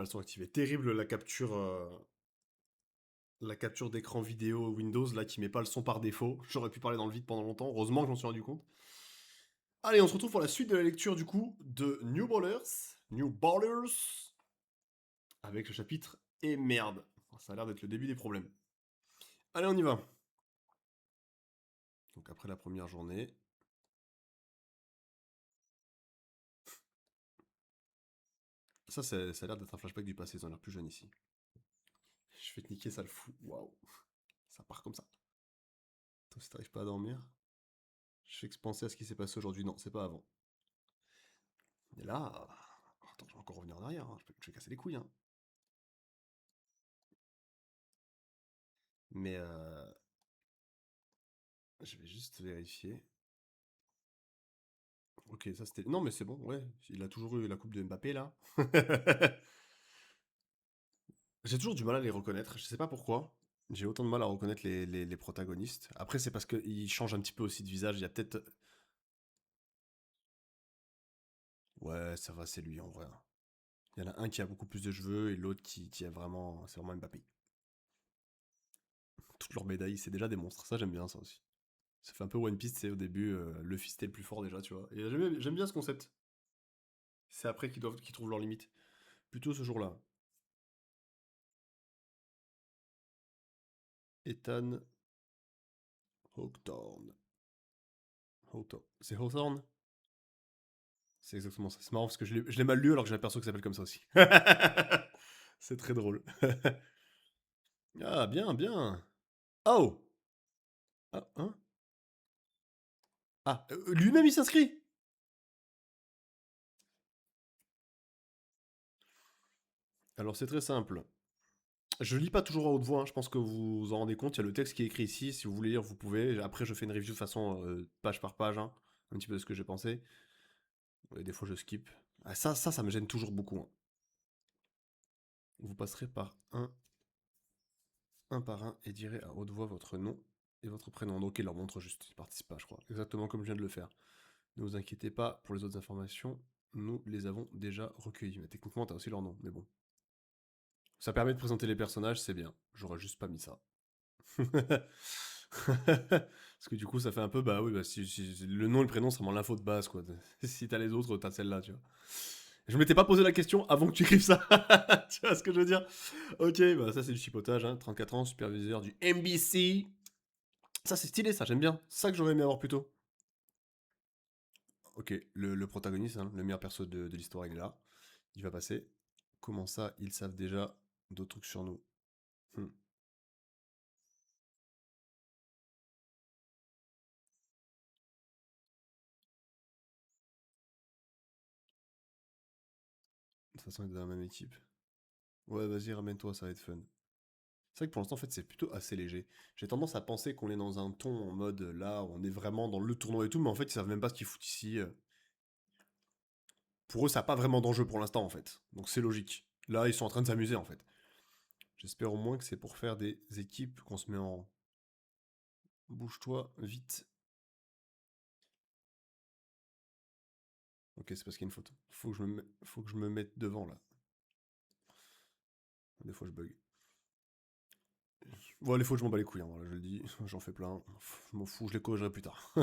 Elles sont activées. Terrible la capture d'écran vidéo Windows là qui met pas le son par défaut. J'aurais pu parler dans le vide pendant longtemps. Heureusement que j'en suis rendu compte. Allez, on se retrouve pour la suite de la lecture du coup de New Ballers. New Ballers. Avec le chapitre Et merde. Ça a l'air d'être le début des problèmes. Allez, on y va. Donc après la première journée. Ça a l'air d'être un flashback du passé, ils ont l'air plus jeunes ici. Je vais te niquer, ça le fout. Waouh. Ça part comme ça. Toi, si t'arrives pas à dormir, je fais que penser à ce qui s'est passé aujourd'hui. Non, c'est pas avant. Et là. Attends, je vais encore revenir en arrière. Hein. Je vais casser les couilles. Hein. Mais je vais juste vérifier. Ok, ça c'était. Non, mais c'est bon, ouais. Il a toujours eu la coupe de Mbappé là. J'ai toujours du mal à les reconnaître. Je sais pas pourquoi. J'ai autant de mal à reconnaître les protagonistes. Après, c'est parce qu'ils changent un petit peu aussi de visage. Il y a peut-être. Ouais, ça va, c'est lui en vrai. Il y en a un qui a beaucoup plus de cheveux et l'autre qui a vraiment. C'est vraiment Mbappé. Toutes leurs médailles, c'est déjà des monstres. Ça, j'aime bien ça aussi. Ça fait un peu One Piece, c'est au début, le fils était le plus fort déjà, tu vois. Et j'aime bien ce concept. C'est après qu'ils trouvent leurs limites. Plutôt ce jour-là. Ethan Hawthorne. C'est Hawthorne. C'est exactement ça. C'est marrant parce que je l'ai mal lu alors que j'ai l'impression que ça s'appelle comme ça aussi. C'est très drôle. Ah, bien, bien. Oh! Ah, hein? Ah, lui-même il s'inscrit! Alors c'est très simple. Je lis pas toujours à haute voix, hein, je pense que vous vous en rendez compte. Il y a le texte qui est écrit ici. Si vous voulez lire, vous pouvez. Après, je fais une review de façon page par page, hein, un petit peu de ce que j'ai pensé. Et des fois, je skip. Ah, ça me gêne toujours beaucoup. Hein. Vous passerez par un par un et direz à haute voix votre nom et votre prénom. Donc, il leur montre juste. Ils participent pas, je crois. Exactement comme je viens de le faire. Ne vous inquiétez pas pour les autres informations. Nous les avons déjà recueillies. Mais techniquement, t'as aussi leur nom. Mais bon. Ça permet de présenter les personnages, c'est bien. J'aurais juste pas mis ça. Parce que du coup, ça fait un peu, bah oui, bah, si le nom et le prénom, c'est vraiment l'info de base, quoi. Si t'as les autres, t'as celle-là, tu vois. Je m'étais pas posé la question avant que tu écrives ça. Tu vois ce que je veux dire? Ok, bah ça c'est du chipotage, hein. 34 ans, superviseur du NBC. Ça c'est stylé, ça, j'aime bien. C'est ça que j'aurais aimé avoir plus tôt. Ok, le protagoniste, hein, le meilleur perso de l'histoire, il est là. Il va passer. Comment ça, ils savent déjà d'autres trucs sur nous? Hmm. De toute façon, il est dans la même équipe. Ouais, vas-y, ramène-toi, ça va être fun. C'est vrai que pour l'instant, en fait, c'est plutôt assez léger. J'ai tendance à penser qu'on est dans un ton en mode là, on est vraiment dans le tournoi et tout, mais en fait, ils savent même pas ce qu'ils foutent ici. Pour eux, ça n'a pas vraiment d'enjeu pour l'instant, en fait. Donc c'est logique. Là, ils sont en train de s'amuser, en fait. J'espère au moins que c'est pour faire des équipes qu'on se met en. Bouge-toi, vite. Ok, c'est parce qu'il y a une faute. Faut que je me mette devant, là. Des fois, je bug. Bon, les fautes, je m'en bats les couilles, hein, voilà, je le dis. J'en fais plein. Je m'en fous, je les corrigerai plus tard.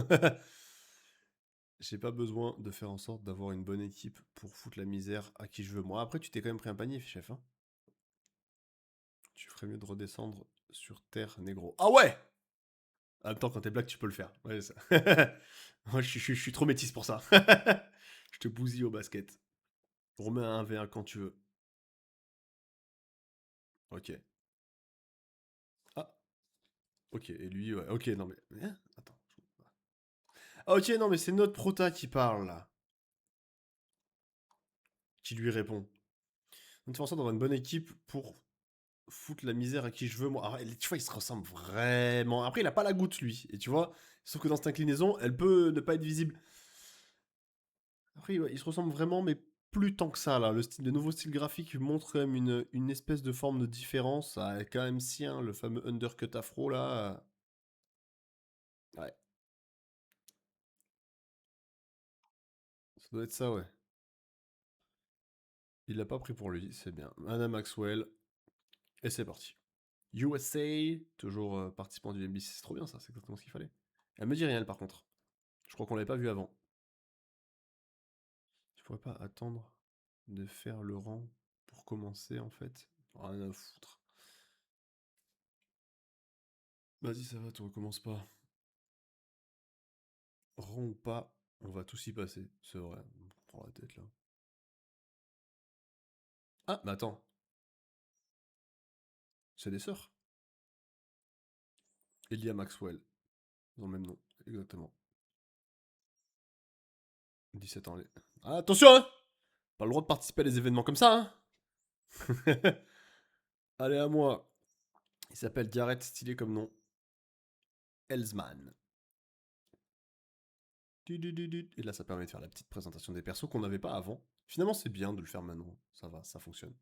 J'ai pas besoin de faire en sorte d'avoir une bonne équipe pour foutre la misère à qui je veux. Moi, après, tu t'es quand même pris un panier, chef. Hein. Tu ferais mieux de redescendre sur Terre, négro. Ah ouais! En même temps, quand t'es black, tu peux le faire. Ouais, ça. Moi, je suis trop métisse pour ça. Je te bousille au basket. On remet un 1v1 quand tu veux. Ok. Ah, ok. Et lui, ouais. Ok, non mais. Hein attends. Ah, ok, non mais c'est notre prota qui parle là. Qui lui répond. On te fait en sorte d'avoir une bonne équipe pour foutre la misère à qui je veux. Moi, alors, tu vois, il se ressemble vraiment. Après, il a pas la goutte, lui. Et tu vois, sauf que dans cette inclinaison, elle peut ne pas être visible. Après, ouais, il se ressemble vraiment, mais plus tant que ça, là. Le nouveau style graphique montre quand même une espèce de forme de différence. Ah, quand même sien, le fameux undercut afro, là. Ouais, ça doit être ça, ouais. Il l'a pas pris pour lui, c'est bien. Anna Maxwell, et c'est parti. USA, toujours participant du NBC, c'est trop bien ça, c'est exactement ce qu'il fallait. Elle me dit rien, elle, par contre. Je crois qu'on l'avait pas vu avant. Tu pourrais pas attendre de faire le rang pour commencer, en fait. Rien à foutre. Vas-y, ça va, tu recommences pas. Rang ou pas, on va tous y passer, c'est vrai. On prend la tête là. Ah, mais attends, c'est des sœurs. Elia Maxwell, ils ont le même nom, exactement. 17 ans. Ah, attention, hein! Pas le droit de participer à des événements comme ça, hein! Allez, à moi. Il s'appelle Garrett, stylé comme nom. Elsman. Et là, ça permet de faire la petite présentation des persos qu'on n'avait pas avant. Finalement, c'est bien de le faire maintenant. Ça va, ça fonctionne.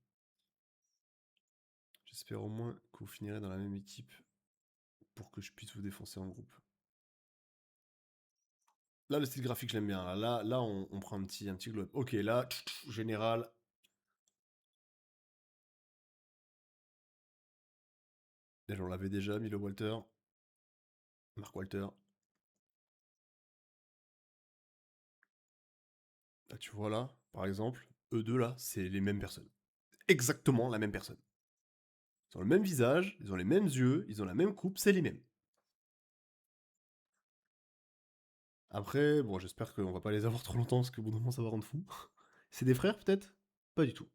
J'espère au moins que vous finirez dans la même équipe pour que je puisse vous défoncer en groupe. Là, le style graphique, je l'aime bien. Là, on prend un petit globe. Ok, là, général. Là, on l'avait déjà, Milo Walter. Mark Walter. Là, tu vois là, par exemple, eux deux là, c'est les mêmes personnes. Exactement la même personne. Ils ont le même visage, ils ont les mêmes yeux, ils ont la même coupe, c'est les mêmes. Après, bon, j'espère qu'on va pas les avoir trop longtemps parce qu'au bout d'un moment ça va rendre fou. C'est des frères peut-être? Pas du tout.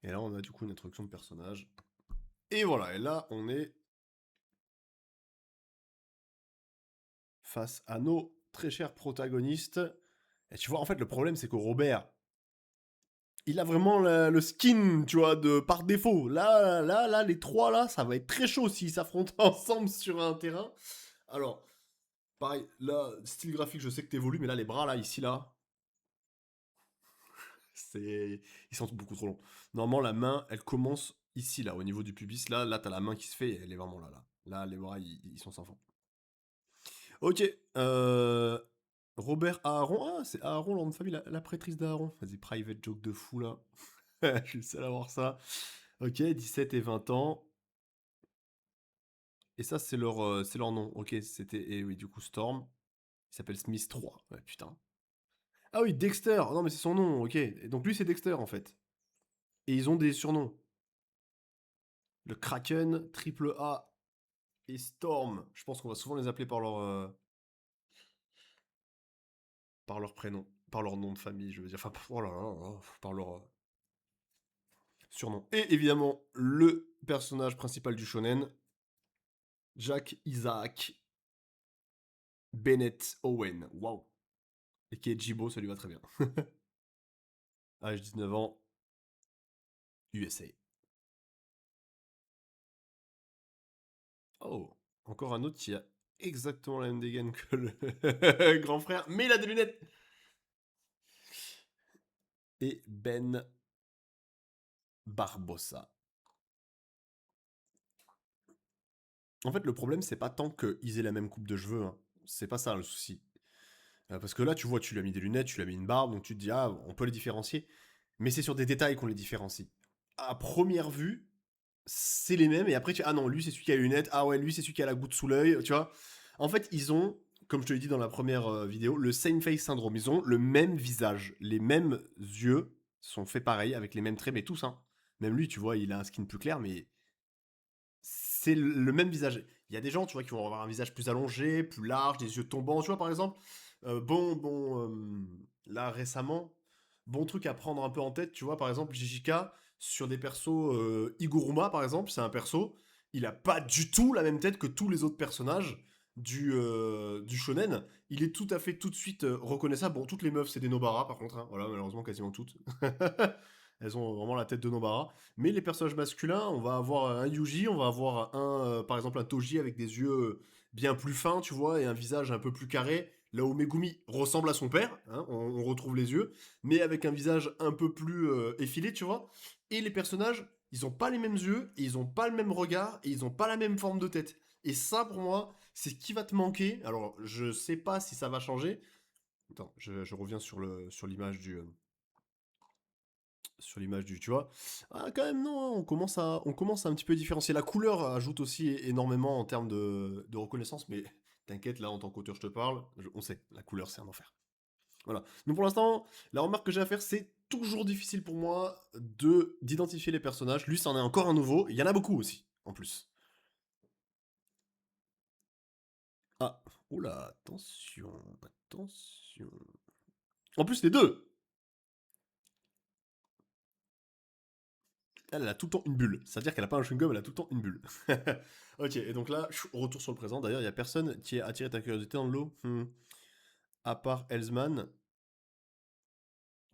Et là, on a du coup une introduction de personnage. Et voilà, et là, on est face à nos très chers protagonistes. Et tu vois, en fait, le problème, c'est que Robert, il a vraiment le skin, tu vois, de par défaut. Là, les trois, là, ça va être très chaud s'ils s'affrontent ensemble sur un terrain. Alors, pareil, là, style graphique, je sais que t'évolues, mais là, les bras, là, ici, là, c'est... Ils sont beaucoup trop longs. Normalement, la main, elle commence ici, là, au niveau du pubis. Là, t'as la main qui se fait, elle est vraiment là, là. Là, les bras, ils sont sans fond. Ok, Robert Aaron. Ah, c'est Aaron, le nom de famille, la prêtrise d'Aaron. Vas-y, private joke de fou, là. Je suis le seul à voir ça. Ok, 17 et 20 ans. Et ça, c'est leur nom. Ok, c'était... Et oui, du coup, Storm. Il s'appelle Smith 3. Ouais, putain. Ah oui, Dexter. Non, mais c'est son nom, ok. Et donc lui, c'est Dexter, en fait. Et ils ont des surnoms. Le Kraken, Triple A et Storm. Je pense qu'on va souvent les appeler par leur prénom. Par leur nom de famille, je veux dire. Enfin, oh là là là, par leur surnom. Et évidemment, le personnage principal du shonen, Jack Isaac Bennett Owen. Waouh. Et qui est Jibo, ça lui va très bien. Âge 19 ans, USA. Oh, encore un autre qui a exactement la même dégaine que le grand frère, mais il a des lunettes. Et Ben Barbossa. En fait, le problème, c'est pas tant qu'ils aient la même coupe de cheveux, hein. C'est pas ça le souci. Parce que là, tu vois, tu lui as mis des lunettes, tu lui as mis une barbe, donc tu te dis, ah, on peut les différencier. Mais c'est sur des détails qu'on les différencie. À première vue, c'est les mêmes, et après, ah non, lui, c'est celui qui a les lunettes, ah ouais, lui, c'est celui qui a la goutte sous l'œil, tu vois. En fait, ils ont, comme je te l'ai dit dans la première vidéo, le same face syndrome. Ils ont le même visage, les mêmes yeux sont faits pareil, avec les mêmes traits, mais tous, hein. Même lui, tu vois, il a un skin plus clair, mais c'est le même visage. Il y a des gens, tu vois, qui vont avoir un visage plus allongé, plus large, des yeux tombants, tu vois, par exemple. Là, récemment, bon truc à prendre un peu en tête, tu vois, par exemple, JJK, sur des persos, Iguruma, par exemple, c'est un perso, il a pas du tout la même tête que tous les autres personnages du shonen. Il est tout à fait tout de suite reconnaissable. Bon, toutes les meufs, c'est des Nobara, par contre, hein. Voilà, malheureusement, quasiment toutes. Elles ont vraiment la tête de Nobara. Mais les personnages masculins, on va avoir un Yuji, on va avoir par exemple un Toji avec des yeux bien plus fins, tu vois, et un visage un peu plus carré. Là où Megumi ressemble à son père, hein, on retrouve les yeux, mais avec un visage un peu plus effilé, tu vois. Et les personnages, ils ont pas les mêmes yeux, et ils ont pas le même regard, et ils ont pas la même forme de tête. Et ça, pour moi, C'est ce qui va te manquer. Alors, je sais pas si ça va changer. Attends, je reviens sur l'image du, tu vois. Ah, quand même, non, on commence à un petit peu différencier. La couleur ajoute aussi énormément en termes de reconnaissance, mais t'inquiète, là, en tant qu'auteur, je te parle, on sait, la couleur, c'est un enfer. Voilà. Donc pour l'instant, la remarque que j'ai à faire, c'est toujours difficile pour moi d'identifier les personnages. Lui, c'en est encore un nouveau. Il y en a beaucoup aussi, en plus. Ah, oula, attention, attention. En plus, les deux. Elle a tout le temps une bulle. C'est-à-dire qu'elle a pas un chewing-gum, elle a tout le temps une bulle. Ok, et donc là, retour sur le présent. D'ailleurs, il y a personne qui a attiré ta curiosité dans le lot. À part Elsman,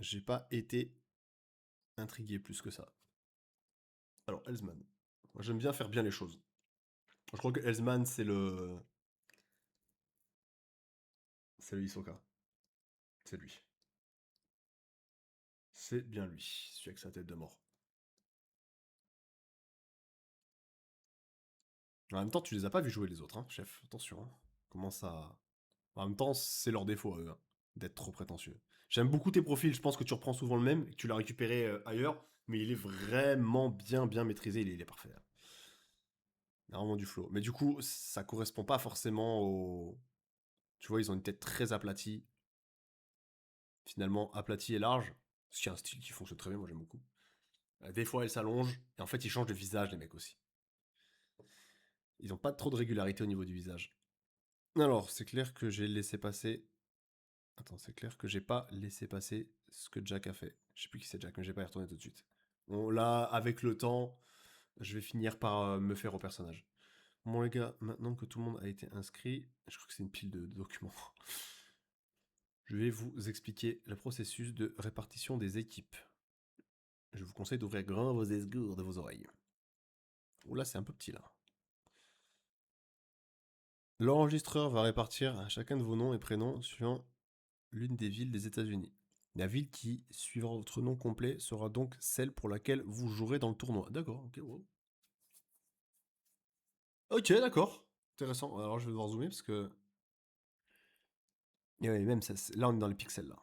j'ai pas été intrigué plus que ça. Alors, Elsman. Moi, j'aime bien faire bien les choses. Je crois que Elsman, c'est le Hisoka. C'est lui. C'est bien lui, celui avec sa tête de mort. En même temps, tu les as pas vus jouer les autres, hein, chef. Attention. Hein. Comment ça. En même temps, c'est leur défaut à eux, hein, d'être trop prétentieux. J'aime beaucoup tes profils, je pense que tu reprends souvent le même, et que tu l'as récupéré ailleurs, mais il est vraiment bien, bien maîtrisé, il est parfait. Hein. Il a vraiment du flow. Mais du coup, ça correspond pas forcément au. Tu vois, ils ont une tête très aplatie, finalement aplatie et large, ce qui est un style qui fonctionne très bien, moi j'aime beaucoup. Des fois, elle s'allonge, et en fait, ils changent de visage, les mecs aussi. Ils ont pas trop de régularité au niveau du visage. Alors, c'est clair que j'ai laissé passer. Attends, c'est clair que j'ai pas laissé passer ce que Jack a fait. Je sais plus qui c'est Jack, mais j'ai pas y retourner tout de suite. Bon, là, avec le temps, je vais finir par me faire au personnage. Bon, les gars, maintenant que tout le monde a été inscrit, je crois que c'est une pile de documents. Je vais vous expliquer le processus de répartition des équipes. Je vous conseille d'ouvrir grand vos esgours de vos oreilles. Oh là, c'est un peu petit là. L'enregistreur va répartir à chacun de vos noms et prénoms suivant l'une des villes des États-Unis. La ville qui suivra votre nom complet sera donc celle pour laquelle vous jouerez dans le tournoi. D'accord, ok, wow. Ok, d'accord. Intéressant. Alors je vais devoir zoomer parce que. Et ouais, même ça, là on est dans les pixels là.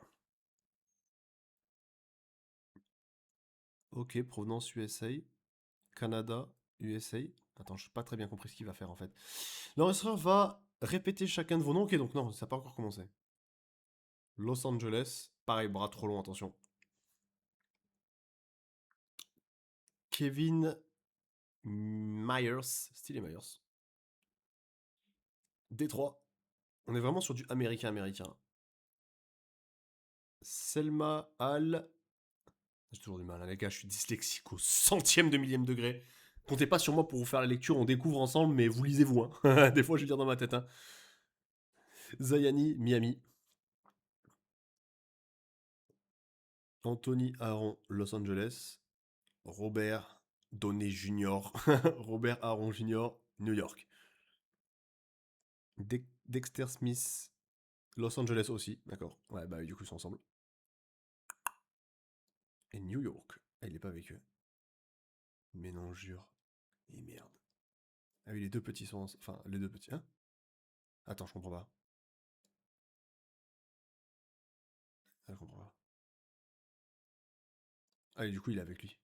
Ok, provenance USA, Canada, USA. Attends, je n'ai pas très bien compris ce qu'il va faire en fait. L'enregistreur va répéter chacun de vos noms. Ok, donc non, ça n'a pas encore commencé. Los Angeles, pareil, bras trop long, attention. Kevin Myers, stylé Myers. Détroit. On est vraiment sur du américain-américain. Selma Al. J'ai toujours du mal, hein, les gars, je suis dyslexique au centième de millième degré. Comptez pas sur moi pour vous faire la lecture, on découvre ensemble, mais vous lisez-vous. Hein. Des fois, je vais dire dans ma tête. Hein. Zayani, Miami. Anthony Aaron, Los Angeles. Robert Downey Jr. Robert Aaron Jr., New York. Dexter Smith, Los Angeles aussi. D'accord. Ouais, bah du coup, ils sont ensemble. Et New York. Ah, il est pas avec eux. Mais non, jure. Et merde. Ah oui, les deux petits sont. Enfin, les deux petits. Hein. Attends, je comprends pas. Ah, je comprends pas. Ah, et du coup, il est avec lui.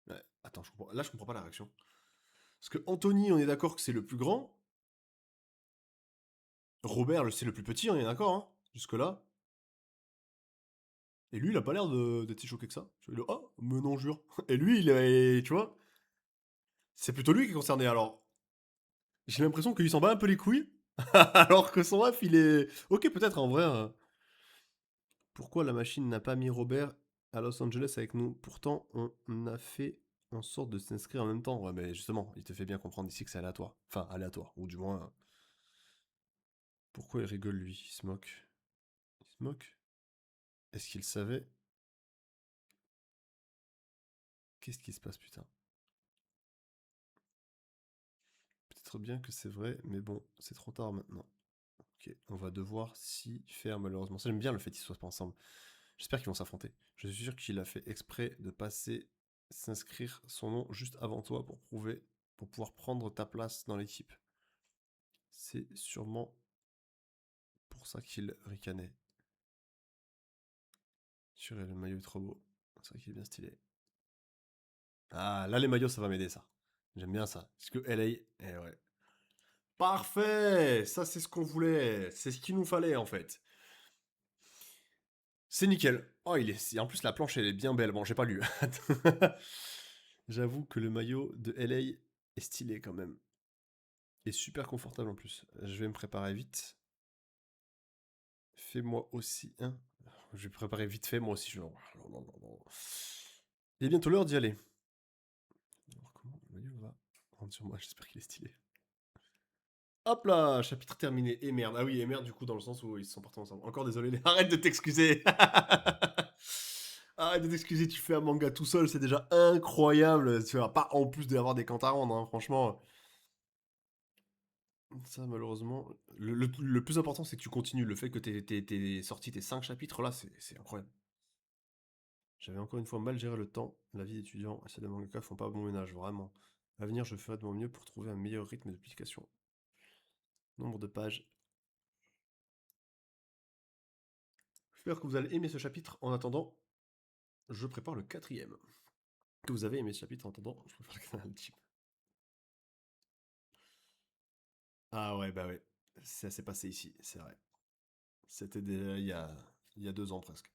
Ouais, attends, je comprends. Là, je comprends pas la réaction. Parce que Anthony, on est d'accord que c'est le plus grand. Robert, c'est le plus petit, on est d'accord, hein, jusque-là. Et lui, il a pas l'air d'être si choqué que ça. Il est, oh, mais non, jure. Et lui, tu vois, c'est plutôt lui qui est concerné. Alors, j'ai l'impression qu'il s'en bat un peu les couilles. Alors que son ref, il est. Ok, peut-être en vrai. Pourquoi la machine n'a pas mis Robert à Los Angeles avec nous? Pourtant, on a fait en sorte de s'inscrire en même temps. Ouais, mais justement, il te fait bien comprendre ici que c'est aléatoire. Enfin, aléatoire. Ou du moins. Pourquoi il rigole lui? Il se moque. Il se moque? Est-ce qu'il savait? Qu'est-ce qui se passe, putain? Peut-être bien que c'est vrai, mais bon, c'est trop tard maintenant. Ok, on va devoir s'y faire malheureusement. Ça, j'aime bien le fait qu'ils soient pas ensemble. J'espère qu'ils vont s'affronter. Je suis sûr qu'il a fait exprès de passer s'inscrire son nom juste avant toi pour prouver, pour pouvoir prendre ta place dans l'équipe. C'est sûrement pour ça qu'il ricanait. Sur le maillot est trop beau. C'est vrai qu'il est bien stylé. Ah, là, les maillots, ça va m'aider, ça. J'aime bien ça. Parce que LA, eh ouais. Parfait. Ça, c'est ce qu'on voulait. C'est ce qu'il nous fallait, en fait. C'est nickel. Oh, en plus, la planche, elle est bien belle. Bon, j'ai pas lu. J'avoue que le maillot de LA est stylé, quand même. Et super confortable, en plus. Je vais me préparer vite. Fais-moi aussi un. Je vais préparer vite fait, moi aussi. Non, non, non, non. Il est bientôt l'heure d'y aller. Alors, comment le maillot va rendre sur moi? J'espère qu'il est stylé. Hop là, chapitre terminé. Et merde. Ah oui, et merde, du coup, dans le sens où ils se sont partis ensemble. Encore désolé, arrête de t'excuser. Arrête de t'excuser, tu fais un manga tout seul, c'est déjà incroyable. Tu vas pas en plus d'avoir des comptes à rendre, hein, franchement. Ça, malheureusement. Le plus important, c'est que tu continues. Le fait que t'aies sorti tes 5 chapitres là, c'est incroyable. J'avais encore une fois mal géré le temps. La vie d'étudiant et celle de mangaka font pas bon ménage, vraiment. À venir, je ferai de mon mieux pour trouver un meilleur rythme de publication. Nombre de pages. J'espère que vous allez aimer ce chapitre. En attendant, je prépare le quatrième. Que vous avez aimé ce chapitre en attendant, je prépare le quatrième. Ah ouais, bah ouais. Ça s'est passé ici, c'est vrai. C'était déjà il y a 2 ans presque.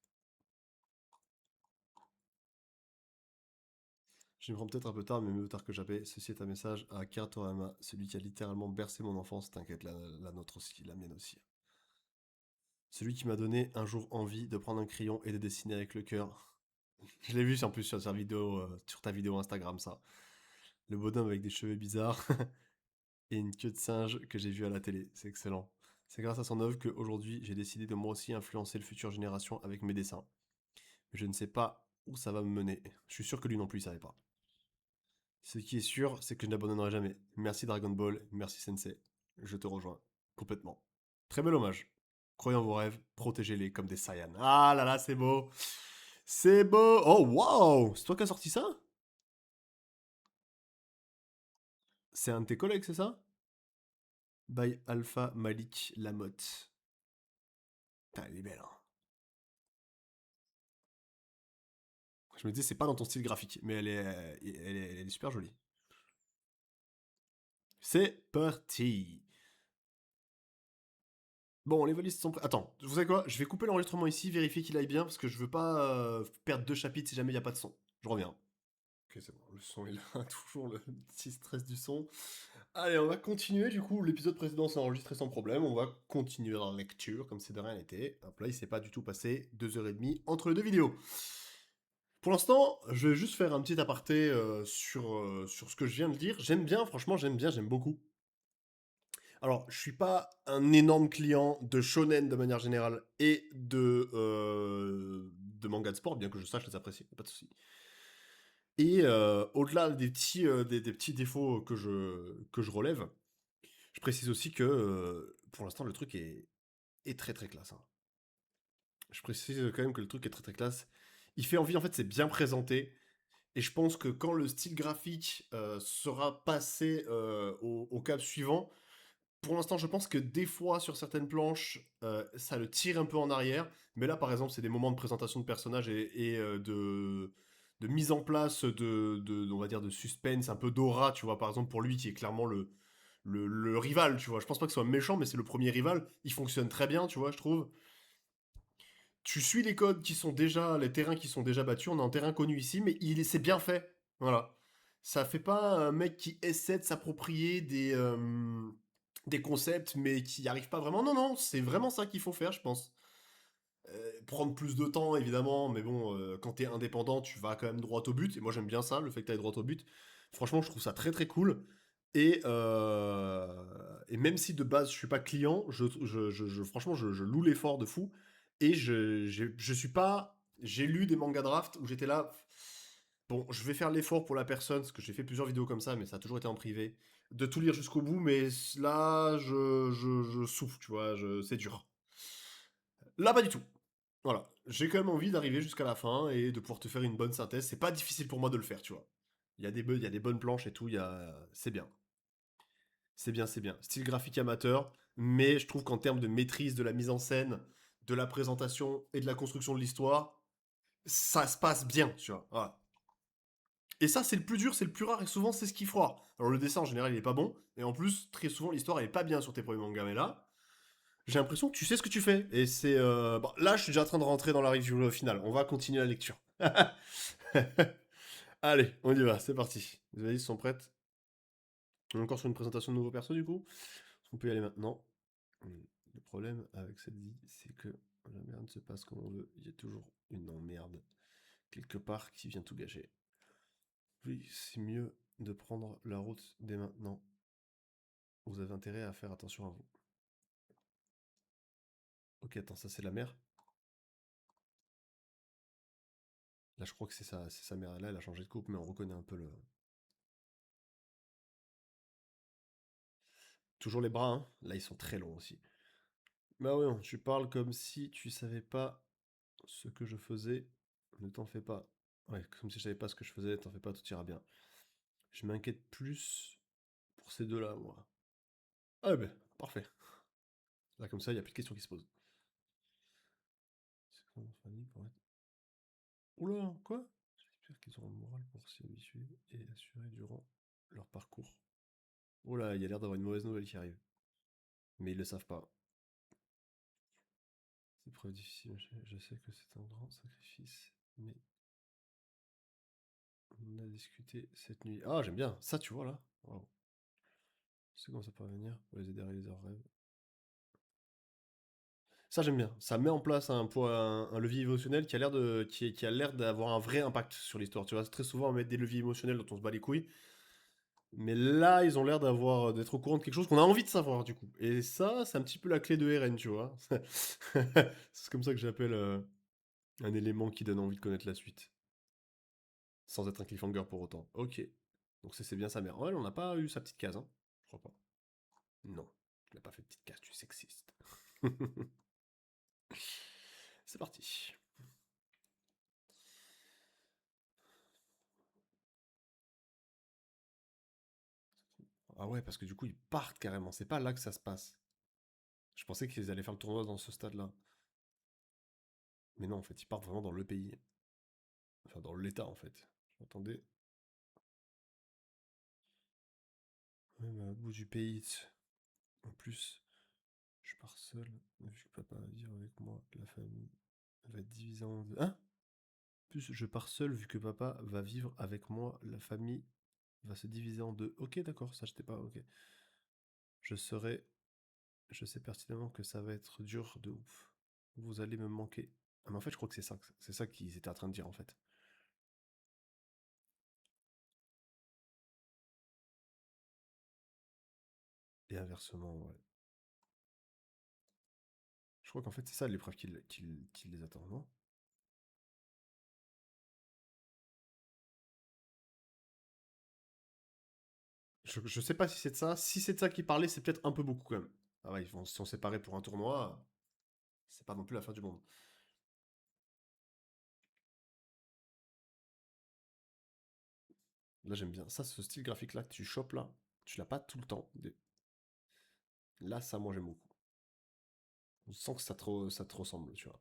Je me prends peut-être un peu tard, mais mieux tard que jamais. Ceci est un message à Akira Toriyama, celui qui a littéralement bercé mon enfance. T'inquiète, la nôtre aussi, la mienne aussi. Celui qui m'a donné un jour envie de prendre un crayon et de dessiner avec le cœur. Je l'ai vu en plus sur ta vidéo, Instagram, ça. Le bonhomme avec des cheveux bizarres et une queue de singe que j'ai vu à la télé. C'est excellent. C'est grâce à son œuvre qu'aujourd'hui j'ai décidé de moi aussi influencer le future génération avec mes dessins. Mais je ne sais pas où ça va me mener. Je suis sûr que lui non plus il savait pas. Ce qui est sûr, c'est que je n'abandonnerai jamais. Merci Dragon Ball, merci Sensei. Je te rejoins. Complètement. Très bel hommage. Croyez en vos rêves, protégez-les comme des Saiyans. Ah là là, c'est beau. C'est beau. Oh waouh. C'est toi qui as sorti ça? C'est un de tes collègues, c'est ça? By Alpha Malik Lamotte. Putain, elle est belle, hein. Je me disais, c'est pas dans ton style graphique, mais elle est super jolie. C'est parti. Bon, les valises sont prêtes. Attends, vous savez quoi? Je vais couper l'enregistrement ici, vérifier qu'il aille bien, parce que je veux pas perdre 2 chapitres si jamais il n'y a pas de son. Je reviens. Ok, c'est bon, le son est là, toujours le petit stress du son. Allez, on va continuer, du coup, l'épisode précédent s'est enregistré sans problème, on va continuer la lecture, comme si de rien n'était. Hop là, il s'est pas du tout passé 2h30 entre les 2 vidéos. Pour l'instant, je vais juste faire un petit aparté sur ce que je viens de dire. J'aime bien, franchement, j'aime beaucoup. Alors, je suis pas un énorme client de shonen de manière générale et de manga de sport, bien que je sache les apprécier, pas de souci. Et au-delà des petits défauts que je relève, je précise aussi que pour l'instant le truc est très très classe, hein. Je précise quand même que le truc est très très classe. Il fait envie, en fait, c'est bien présenté. Et je pense que quand le style graphique sera passé au cap suivant, pour l'instant, je pense que des fois, sur certaines planches, ça le tire un peu en arrière. Mais là, par exemple, c'est des moments de présentation de personnages et de mise en place on va dire, de suspense, un peu d'aura, tu vois. Par exemple, pour lui, qui est clairement le rival, tu vois. Je pense pas que ce soit méchant, mais c'est le premier rival. Il fonctionne très bien, tu vois, je trouve. Tu suis les codes qui sont déjà, les terrains qui sont déjà battus. On est en terrain connu ici, mais c'est bien fait. Voilà. Ça fait pas un mec qui essaie de s'approprier des concepts, mais qui n'y arrive pas vraiment. Non, non, c'est vraiment ça qu'il faut faire, je pense. Prendre plus de temps, évidemment, mais bon, quand t'es indépendant, tu vas quand même droit au but. Et moi, j'aime bien ça, le fait que t'ailles droit au but. Franchement, je trouve ça très très cool. Et même si de base je suis pas client, franchement je loue l'effort de fou. Et je suis pas. J'ai lu des mangas draft où j'étais là. Bon, je vais faire l'effort pour la personne, parce que j'ai fait plusieurs vidéos comme ça, mais ça a toujours été en privé, de tout lire jusqu'au bout, mais là, je souffre, tu vois, c'est dur. Là, pas du tout. Voilà, j'ai quand même envie d'arriver jusqu'à la fin et de pouvoir te faire une bonne synthèse. C'est pas difficile pour moi de le faire, tu vois. Il y a des bonnes planches et tout, c'est bien. C'est bien, c'est bien. Style graphique amateur, mais je trouve qu'en termes de maîtrise de la mise en scène, de la présentation et de la construction de l'histoire, ça se passe bien, tu vois. Voilà. Et ça, c'est le plus dur, c'est le plus rare, et souvent, c'est ce qui foire. Alors, le dessin, en général, il est pas bon, et en plus, très souvent, l'histoire, elle est pas bien sur tes premiers mangas, mais là, j'ai l'impression que tu sais ce que tu fais. Et c'est. Bon, là, je suis déjà en train de rentrer dans la review finale. On va continuer la lecture. Allez, on y va, c'est parti. Les analyses sont prêtes. On est encore sur une présentation de nouveaux persos, du coup. On peut y aller maintenant. Le problème avec cette vie, c'est que la merde se passe comme on veut. Il y a toujours une emmerde quelque part qui vient tout gâcher. Oui, c'est mieux de prendre la route dès maintenant. Vous avez intérêt à faire attention à vous. Ok, attends, ça c'est la mère. Là, je crois que c'est sa mère. Là, elle a changé de coupe, mais on reconnaît un peu le. Toujours les bras, hein. Là, ils sont très longs aussi. Bah ouais, tu parles comme si tu savais pas ce que je faisais. Ne t'en fais pas. Ouais, comme si je savais pas ce que je faisais, t'en fais pas, tout ira bien. Je m'inquiète plus pour ces deux-là, moi. Ah ben, parfait. Là, comme ça, il n'y a plus de questions qui se posent. C'est comment Fanny pour être... Oula, quoi? J'espère qu'ils auront le moral pour s'y habituer et assurer durant leur parcours. Oula, il y a l'air d'avoir une mauvaise nouvelle qui arrive. Mais ils le savent pas. C'est preuve difficile, je sais que c'est un grand sacrifice, mais on a discuté cette nuit. Ah, j'aime bien. Ça, tu vois, là. Wow. Je sais comment ça peut venir pour les aider à réaliser leurs rêves. Ça, j'aime bien. Ça met en place un levier émotionnel qui a l'air qui a l'air d'avoir un vrai impact sur l'histoire. Tu vois, très souvent, on met des leviers émotionnels dont on se bat les couilles. Mais là, ils ont l'air d'être au courant de quelque chose qu'on a envie de savoir, du coup. Et ça, c'est un petit peu la clé de RN, tu vois. C'est comme ça que j'appelle un élément qui donne envie de connaître la suite. Sans être un cliffhanger pour autant. Ok. Donc c'est bien sa mère. Ouais, on n'a pas eu sa petite case, hein. Je crois pas. Non. Tu n'as pas fait de petite case, tu es sexiste. C'est parti. Ah ouais, parce que du coup, ils partent carrément. C'est pas là que ça se passe. Je pensais qu'ils allaient faire le tournoi dans ce stade-là. Mais non, en fait, ils partent vraiment dans le pays. Enfin, dans l'état, en fait. Attendez. Ouais, mais au bout du pays. En plus, je pars seul. Vu que papa va vivre avec moi, la famille va être divisée en deux. Hein? En plus, je pars seul vu que papa va vivre avec moi, la famille va se diviser en deux. Ok, d'accord, ça, j'étais pas. Ok. Je serai. Je sais pertinemment que ça va être dur de ouf. Vous allez me manquer. Ah, mais en fait, je crois que c'est ça. C'est ça qu'ils étaient en train de dire, en fait. Et inversement, ouais. Je crois qu'en fait, c'est ça l'épreuve qui les attend, non? Je sais pas si c'est de ça. Si c'est de ça qu'ils parlaient, c'est peut-être un peu beaucoup quand même. Ah ouais, ils vont s'en séparer pour un tournoi. C'est pas non plus la fin du monde. Là, j'aime bien. Ça, ce style graphique-là que tu chopes là, tu l'as pas tout le temps. Là, ça, moi, j'aime beaucoup. On sent que ça te ressemble, tu vois.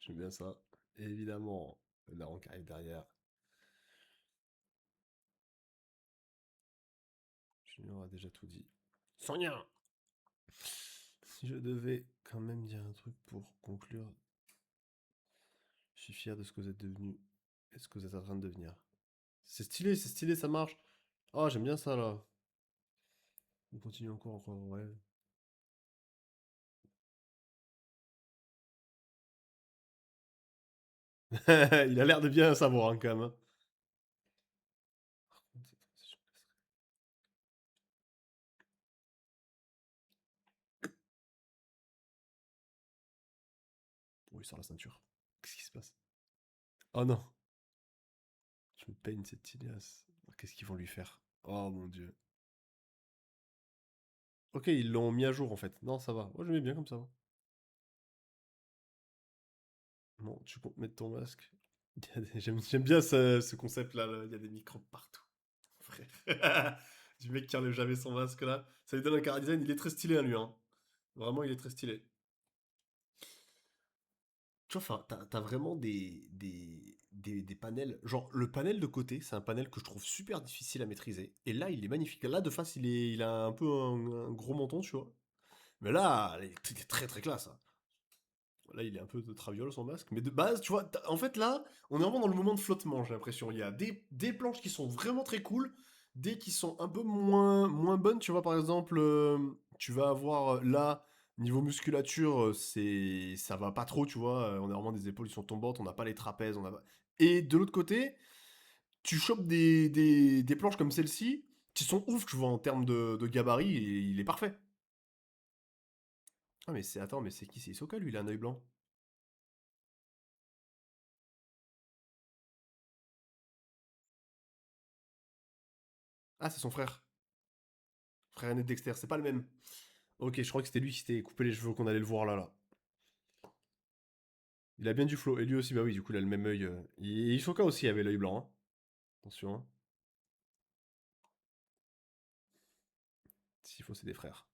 J'aime bien ça. Et évidemment, le daron qui arrive derrière. Junior a déjà tout dit. Sonia! Si je devais quand même dire un truc pour conclure, je suis fier de ce que vous êtes devenu et ce que vous êtes en train de devenir. C'est stylé, ça marche. Oh, j'aime bien ça là. On continue encore, ouais. Il a l'air de bien savoir hein, quand même, hein. Par contre, si je me laisserais- Oh, il sort la ceinture. Qu'est-ce qui se passe? Oh non, je me peigne cette tilias. Oh, qu'est-ce qu'ils vont lui faire? Oh mon dieu. Ok, ils l'ont mis à jour en fait. Non, ça va. Moi, je mets bien comme ça. Non, tu comptes mettre ton masque. J'aime bien ce concept-là, là. Il y a des microbes partout. Frère. Du mec qui enlève jamais son masque là. Ça lui donne un chara design, il est très stylé à lui, hein. Vraiment, il est très stylé. Tu vois, enfin, t'as vraiment des panels. Genre, le panel de côté, c'est un panel que je trouve super difficile à maîtriser. Et là, il est magnifique. Là, de face, il a un peu un gros menton, tu vois. Mais là, il est très très classe, hein. Là, il est un peu de traviole son masque. Mais de base, tu vois, en fait, là, on est vraiment dans le moment de flottement, j'ai l'impression. Il y a des planches qui sont vraiment très cool, des qui sont un peu moins bonnes. Tu vois, par exemple, tu vas avoir là, niveau musculature, ça va pas trop, tu vois. On a vraiment des épaules qui sont tombantes, on n'a pas les trapèzes. Et de l'autre côté, tu chopes des planches comme celle-ci, qui sont ouf, tu vois, en termes de gabarit, et il est parfait. Ah, mais attends, mais c'est qui? C'est Hisoka, lui, il a un œil blanc. Ah, c'est son frère. Frère aîné de Dexter, c'est pas le même. Ok, je crois que c'était lui qui s'était coupé les cheveux qu'on allait le voir là. Il a bien du flow. Et lui aussi, bah oui, du coup, il a le même œil. Et Hisoka aussi avait l'œil blanc, hein. Attention, hein. S'il faut, c'est des frères.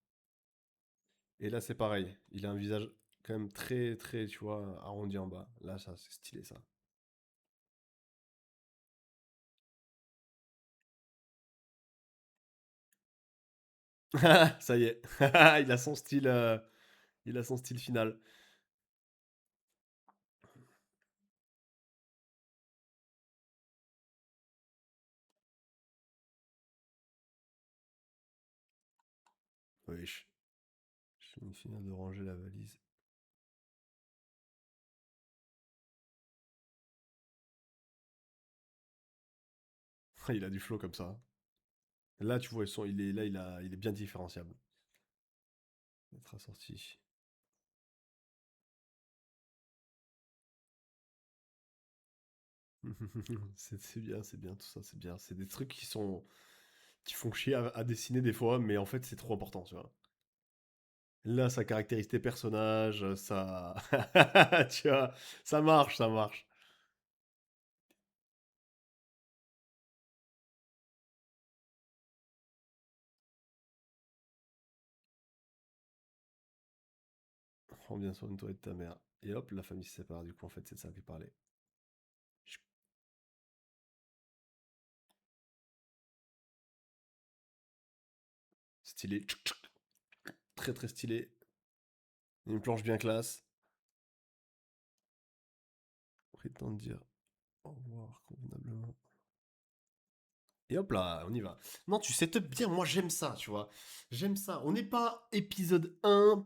Et là, c'est pareil. Il a un visage quand même très, très, tu vois, arrondi en bas. Là, ça, c'est stylé, ça. Ça y est. Il a son style, il a son style final. Wesh. Je viens de finir de ranger la valise. Il a du flow comme ça. Là, tu vois, il est, là, il est bien différenciable. Être assorti. C'est bien tout ça, c'est bien. C'est des trucs qui font chier à dessiner des fois, mais en fait c'est trop important, tu vois. Là, ça caractérise tes personnages, ça, tu vois, ça marche, ça marche. Prends bien soin de toi et de ta mère. Et hop, la famille se sépare. Du coup, en fait, c'est de ça qu'il parlait. Stylé, tchouk, tchouk. Très très stylé. Une planche bien classe. Prétend dire au revoir convenablement. Et hop là, on y va. Non, tu setup bien, moi j'aime ça, tu vois. J'aime ça. On n'est pas épisode 1,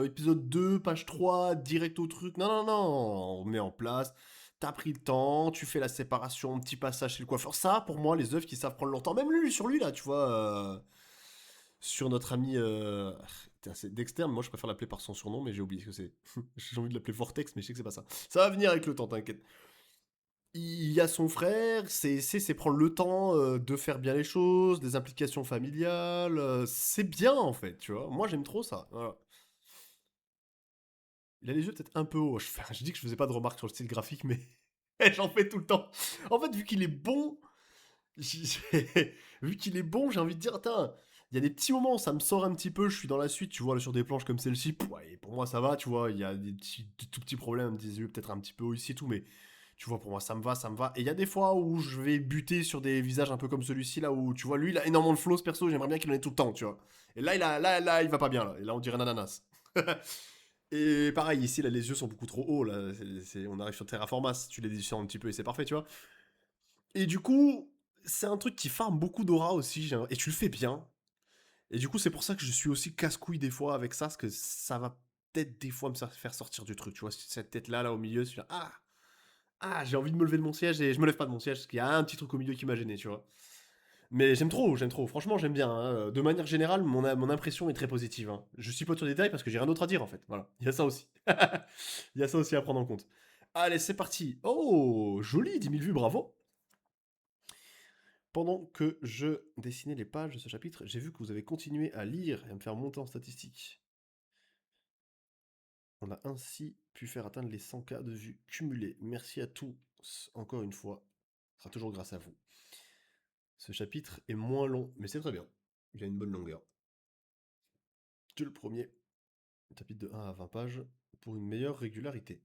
épisode 2, page 3, direct au truc. Non, non, non. On met en place. T'as pris le temps, tu fais la séparation, petit passage chez le coiffeur. Ça, pour moi, les œuvres qui savent prendre leur temps. Même lui, sur lui, là, tu vois. Sur notre ami. Putain, c'est Dexter, mais moi je préfère l'appeler par son surnom, mais j'ai oublié ce que c'est. J'ai envie de l'appeler Vortex, mais je sais que c'est pas ça. Ça va venir avec le temps, t'inquiète. Il y a son frère, c'est prendre le temps de faire bien les choses, des implications familiales, c'est bien en fait, tu vois. Moi j'aime trop ça. Voilà. Il a les yeux peut-être un peu hauts. Je dis que je faisais pas de remarques sur le style graphique, mais j'en fais tout le temps. En fait, vu qu'il est bon, vu qu'il est bon, j'ai envie de dire, attends, il y a des petits moments où ça me sort un petit peu, je suis dans la suite, tu vois, sur des planches comme celle-ci, ouais, pour moi ça va, tu vois, il y a des tout petits problèmes, des yeux peut-être un petit peu hauts ici et tout, mais tu vois, pour moi ça me va, ça me va. Et il y a des fois où je vais buter sur des visages un peu comme celui-ci, là, où tu vois, lui, il a énormément de flow, ce perso, j'aimerais bien qu'il en ait tout le temps, tu vois. Et là, il va pas bien, là, et là, on dirait un ananas. Et pareil, ici, là, les yeux sont beaucoup trop hauts, là, on arrive sur Terraformas, tu les descends un petit peu et c'est parfait, tu vois. Et du coup, c'est un truc qui farme beaucoup d'aura aussi, et tu le fais bien. Et du coup, c'est pour ça que je suis aussi casse-couille des fois avec ça, parce que ça va peut-être des fois me faire sortir du truc, tu vois, cette tête-là, là, au milieu, je suis là, j'ai envie de me lever de mon siège, et je me lève pas de mon siège, parce qu'il y a un petit truc au milieu qui m'a gêné, tu vois. Mais j'aime trop, franchement, j'aime bien, hein. De manière générale, mon impression est très positive, hein. Je suis pas sur les détails parce que j'ai rien d'autre à dire, en fait, voilà. Il y a ça aussi. Il y a ça aussi à prendre en compte. Allez, c'est parti. Oh, joli, 10 000 vues, bravo. Pendant que je dessinais les pages de ce chapitre, j'ai vu que vous avez continué à lire et à me faire monter en statistiques. On a ainsi pu faire atteindre les 100K de vues cumulées. Merci à tous, encore une fois. Ce sera toujours grâce à vous. Ce chapitre est moins long, mais c'est très bien. Il a une bonne longueur. Tu le premier. Chapitre de 1 à 20 pages pour une meilleure régularité.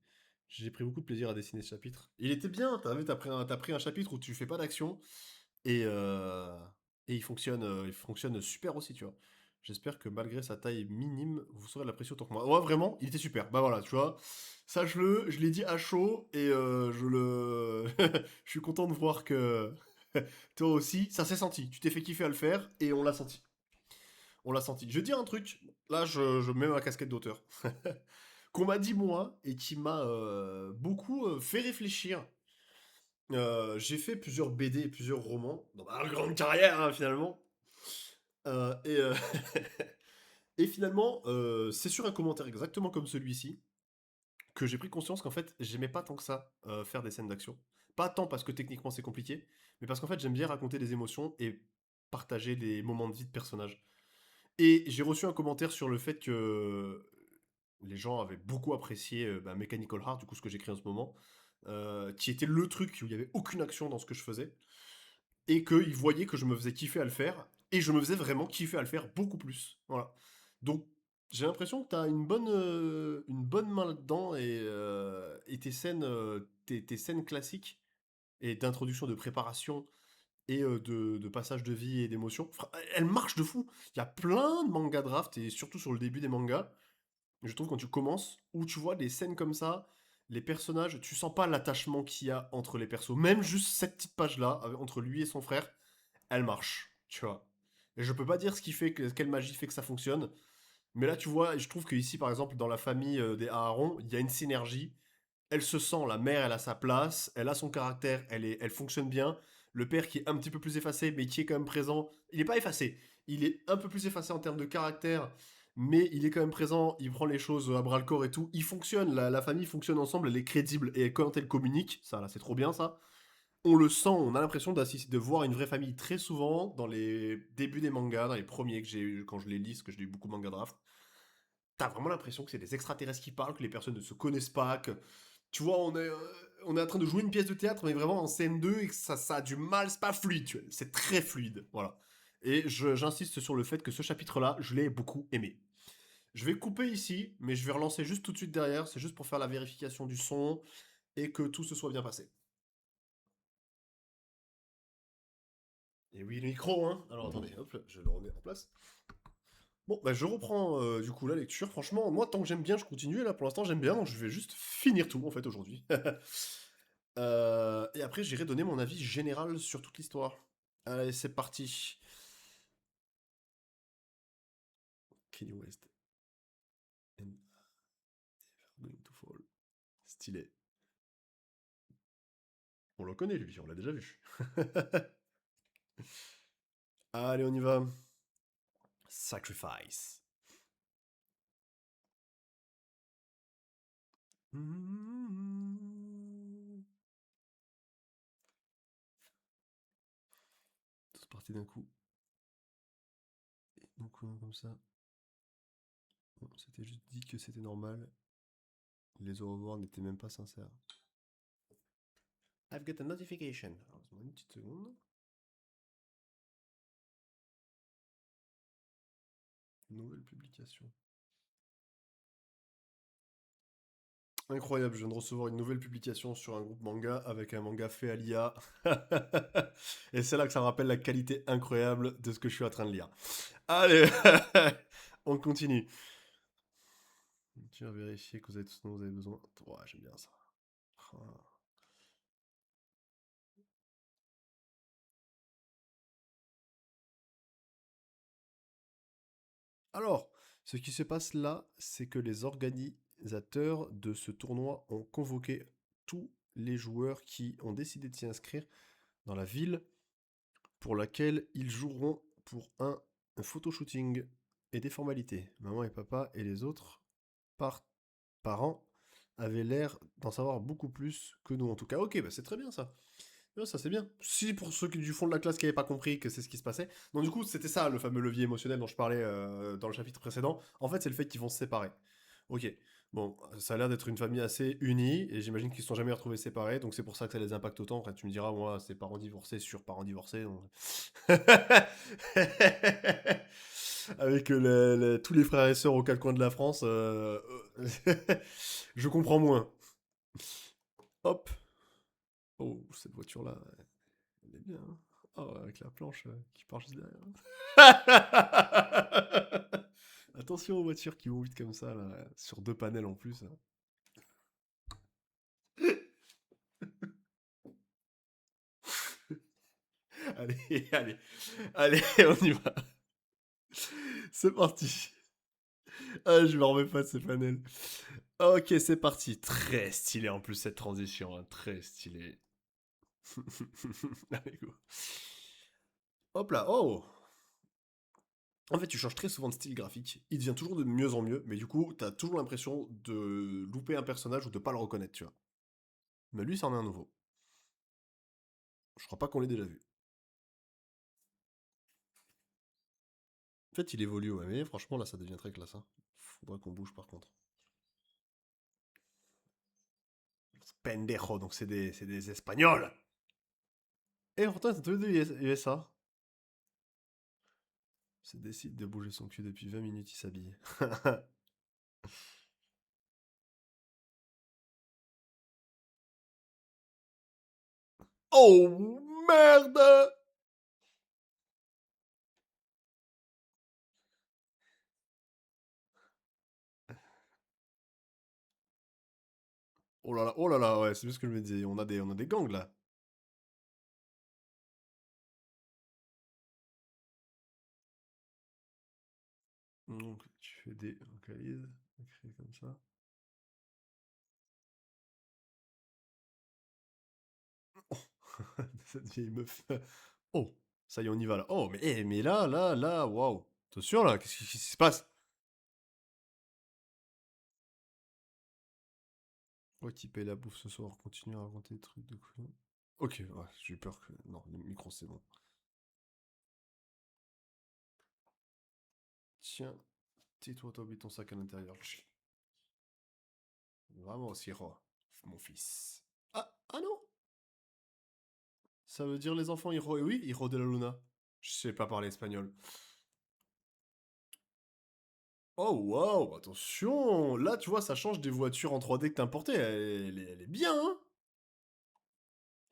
J'ai pris beaucoup de plaisir à dessiner ce chapitre. Il était bien, t'as pris un chapitre où tu fais pas d'action et, euh, et il fonctionne super aussi, tu vois. J'espère que malgré sa taille minime, vous saurez l'apprécier autant que moi. Ouais, vraiment, il était super. Bah voilà, tu vois. Sache-le, je l'ai dit à chaud et je suis content de voir que toi aussi, ça s'est senti. Tu t'es fait kiffer à le faire et on l'a senti. On l'a senti. Je vais dire un truc, là je mets ma casquette d'auteur, qu'on m'a dit moi et qui m'a beaucoup fait réfléchir. J'ai fait plusieurs BD et plusieurs romans dans ma grande carrière hein, finalement. Euh, et, euh, et finalement, c'est sur un commentaire exactement comme celui-ci que j'ai pris conscience qu'en fait j'aimais pas tant que ça faire des scènes d'action. Pas tant parce que techniquement c'est compliqué, mais parce qu'en fait j'aime bien raconter des émotions et partager des moments de vie de personnages. Et j'ai reçu un commentaire sur le fait que les gens avaient beaucoup apprécié Mechanical Heart, du coup ce que j'écris en ce moment, qui était le truc où il n'y avait aucune action dans ce que je faisais, et qu'ils voyaient que je me faisais kiffer à le faire, et je me faisais vraiment kiffer à le faire beaucoup plus. Voilà. Donc j'ai l'impression que tu as une bonne main là-dedans, et tes scènes classiques, et d'introduction de préparation, et de passage de vie et d'émotion, elles marchent de fou. Il y a plein de mangas draft, et surtout sur le début des mangas, je trouve quand tu commences, où tu vois des scènes comme ça, les personnages, tu sens pas l'attachement qu'il y a entre les persos. Même juste cette petite page-là, entre lui et son frère, elle marche, tu vois. Et je peux pas dire ce qui fait quelle magie fait que ça fonctionne, mais là tu vois, je trouve que ici par exemple dans la famille des Aaron, il y a une synergie. Elle se sent, la mère, elle a sa place, elle a son caractère, elle fonctionne bien. Le père qui est un petit peu plus effacé, mais qui est quand même présent, il n'est pas effacé, il est un peu plus effacé en termes de caractère, mais il est quand même présent, il prend les choses à bras le corps et tout. Il fonctionne, la famille fonctionne ensemble, elle est crédible, et quand elle communique, ça là c'est trop bien ça, on le sent, on a l'impression de voir une vraie famille très souvent dans les débuts des mangas, dans les premiers que j'ai eu quand je les lis, parce que j'ai lu beaucoup de mangas draft. T'as vraiment l'impression que c'est des extraterrestres qui parlent, que les personnes ne se connaissent pas, que tu vois, on est en train de jouer une pièce de théâtre, mais vraiment en scène 2 et que ça a du mal, c'est pas fluide, tu vois, c'est très fluide, voilà. Et j'insiste sur le fait que ce chapitre-là, je l'ai beaucoup aimé. Je vais couper ici, mais je vais relancer juste tout de suite derrière, c'est juste pour faire la vérification du son et que tout se soit bien passé. Et oui, le micro, hein. Alors attendez, hop, je le remets en place. Bon, bah je reprends du coup la lecture. Franchement, moi, tant que j'aime bien, je continue. Et là, pour l'instant, j'aime bien, donc je vais juste finir tout, en fait, aujourd'hui. Et après, j'irai donner mon avis général sur toute l'histoire. Allez, c'est parti. Kanye West and Never Going to Fall. Stylé. On le connaît, lui, on l'a déjà vu. Allez, on y va. Sacrifice. C'est parti d'un coup. Et donc, comme ça. Bon, c'était juste dit que c'était normal. Les au revoir n'étaient même pas sincères. I've got a notification. Alors, une petite seconde. Nouvelle publication. Incroyable, je viens de recevoir une nouvelle publication sur un groupe manga avec un manga fait à l'IA. Et c'est là que ça me rappelle la qualité incroyable de ce que je suis en train de lire. Allez, on continue. Tu vas vérifier que vous avez tout ce dont vous avez besoin. Ouais, j'aime bien ça. Ah. Alors, ce qui se passe là, c'est que les organisateurs de ce tournoi ont convoqué tous les joueurs qui ont décidé de s'y inscrire dans la ville pour laquelle ils joueront pour un photo-shooting et des formalités. Maman et papa et les autres par parents avaient l'air d'en savoir beaucoup plus que nous. En tout cas, ok, bah c'est très bien ça. Ouais, ça c'est bien. Si pour ceux du fond de la classe qui n'avaient pas compris que c'est ce qui se passait. Donc du coup, c'était ça le fameux levier émotionnel dont je parlais dans le chapitre précédent. En fait, c'est le fait qu'ils vont se séparer. Ok. Bon, ça a l'air d'être une famille assez unie, et j'imagine qu'ils se sont jamais retrouvés séparés, donc c'est pour ça que ça les impacte autant. Après, tu me diras, moi, c'est parents divorcés sur parents divorcés. Avec tous les frères et sœurs aux quatre coins de la France, je comprends moins. Hop. Oh, cette voiture-là, elle est bien, hein. Oh, avec la planche qui part juste derrière. Attention aux voitures qui vont vite comme ça, là, sur deux panels en plus. Allez, allez, allez, on y va. C'est parti. Ah, je me remets pas de ces panels. Ok, c'est parti. Très stylé en plus cette transition, hein. Très stylé. Allez, go. Hop là, oh. En fait, tu changes très souvent de style graphique. Il devient toujours de mieux en mieux, mais du coup, t'as toujours l'impression de louper un personnage ou de pas le reconnaître, tu vois. Mais lui, c'en est un nouveau. Je crois pas qu'on l'ait déjà vu. En fait, il évolue, ouais, mais franchement, là, ça devient très classe, hein. Faudra qu'on bouge par contre. Pendejo, donc c'est des Espagnols. Et pourtant, c'est tous les deux USA. C'est décide de bouger son cul depuis 20 minutes, il s'habille. Oh merde! Oh là là, ouais, c'est juste ce que je me disais. On a des gangs là. Donc, tu fais des vocalises, écrit comme ça. Cette vieille meuf. Oh, ça y est, on y va là. Oh, mais là, waouh. Attention là, qu'est-ce qui se passe? Ouais, qui paye la bouffe ce soir, continue à raconter des trucs de couillon. Ok, ouais, j'ai eu peur que. Non, le micro c'est bon. Tiens, tais-toi, t'as oublié ton sac à l'intérieur. Vraiment aussi roi, mon fils. Ah non! Ça veut dire les enfants Hiro. Et oui, Hiro de la Luna. Je sais pas parler espagnol. Oh wow, attention! Là, tu vois, ça change des voitures en 3D que t'as importées. Elle est bien, hein?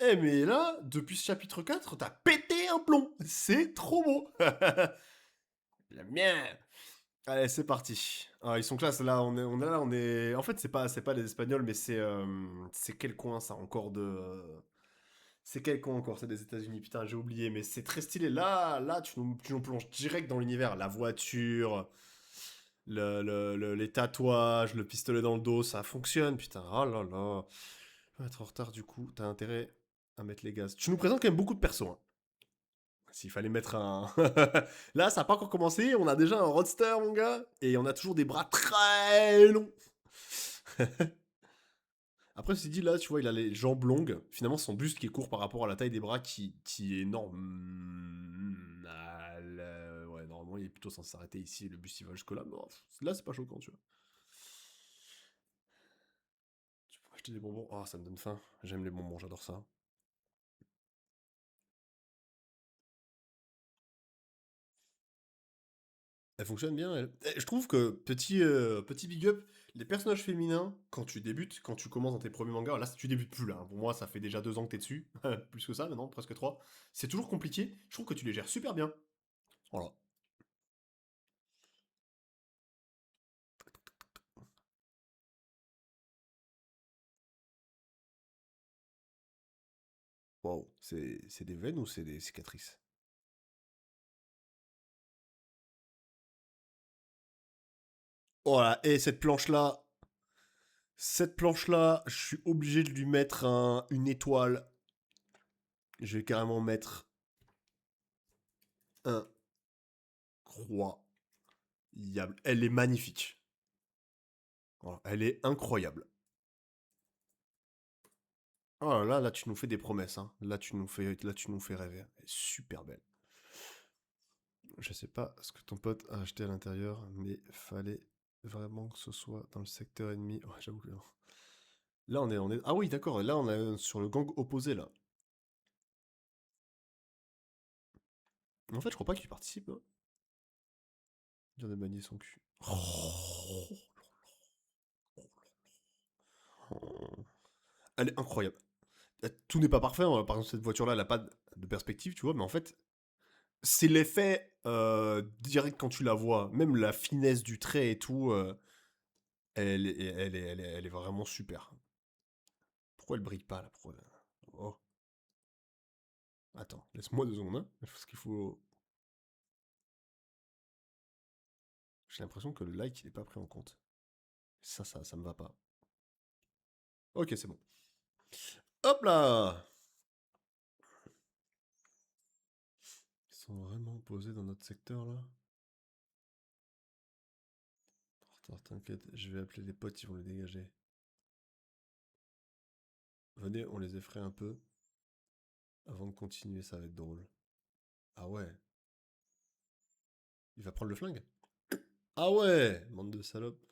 Eh, mais là, depuis ce chapitre 4, t'as pété un plomb. C'est trop beau. La mienne. Allez, c'est parti. Ah, ils sont classe. Là, on est là, on est. En fait, c'est pas les Espagnols, mais c'est quel coin ça encore de. C'est quel coin encore? C'est des États-Unis. Putain, j'ai oublié, mais c'est très stylé. Là, tu nous plonges direct dans l'univers. La voiture, les tatouages, le pistolet dans le dos, ça fonctionne. Putain, oh là là. On va être en retard du coup. T'as intérêt à mettre les gaz. Tu nous présentes quand même beaucoup de persos, hein. S'il fallait mettre un. Là, ça n'a pas encore commencé. On a déjà un roadster, mon gars. Et on a toujours des bras très longs. Après, ceci dit, là, tu vois, il a les jambes longues. Finalement, son buste qui est court par rapport à la taille des bras qui est normal. Ouais, normalement, il est plutôt censé s'arrêter ici. Le buste, il va jusque-là. Mais là, c'est pas choquant, tu vois. Tu pourrais acheter des bonbons. Oh, ça me donne faim. J'aime les bonbons, j'adore ça. Elle fonctionne bien, elle. Je trouve que, petit big up, les personnages féminins, quand tu débutes, quand tu commences dans tes premiers mangas, là, tu débutes plus, là, hein. Pour moi, ça fait déjà 2 ans que t'es dessus. Plus que ça, maintenant, presque 3. C'est toujours compliqué. Je trouve que tu les gères super bien. Voilà. Wow. C'est des veines ou c'est des cicatrices? Voilà. Et cette planche-là, je suis obligé de lui mettre une étoile. Je vais carrément mettre incroyable. Elle est magnifique. Voilà. Elle est incroyable. Oh là, tu nous fais des promesses, hein. Là, tu nous fais rêver. Elle est super belle. Je sais pas ce que ton pote a acheté à l'intérieur, mais fallait vraiment que ce soit dans le secteur ennemi. Ouais, j'avoue que non. Là, on est... Ah oui, d'accord. Là, on est sur le gang opposé, là. En fait, je crois pas qu'il participe. Hein. Il vient de manier son cul. Elle est incroyable. Tout n'est pas parfait. Hein. Par exemple, cette voiture-là, elle a pas de perspective, tu vois. Mais en fait, c'est l'effet direct quand tu la vois. Même la finesse du trait et tout, elle est vraiment super. Pourquoi elle brille pas, là? Pourquoi... Oh, attends, laisse-moi 2 secondes. Hein. Parce qu'il faut... J'ai l'impression que le like, il est pas pris en compte. Ça me va pas. Ok, c'est bon. Hop là! Ils sont vraiment posés dans notre secteur, là? Attends, t'inquiète, je vais appeler les potes, ils vont les dégager. Venez, on les effraie un peu. Avant de continuer, ça va être drôle. Ah ouais. Il va prendre le flingue? Ah ouais! Bande de salopes.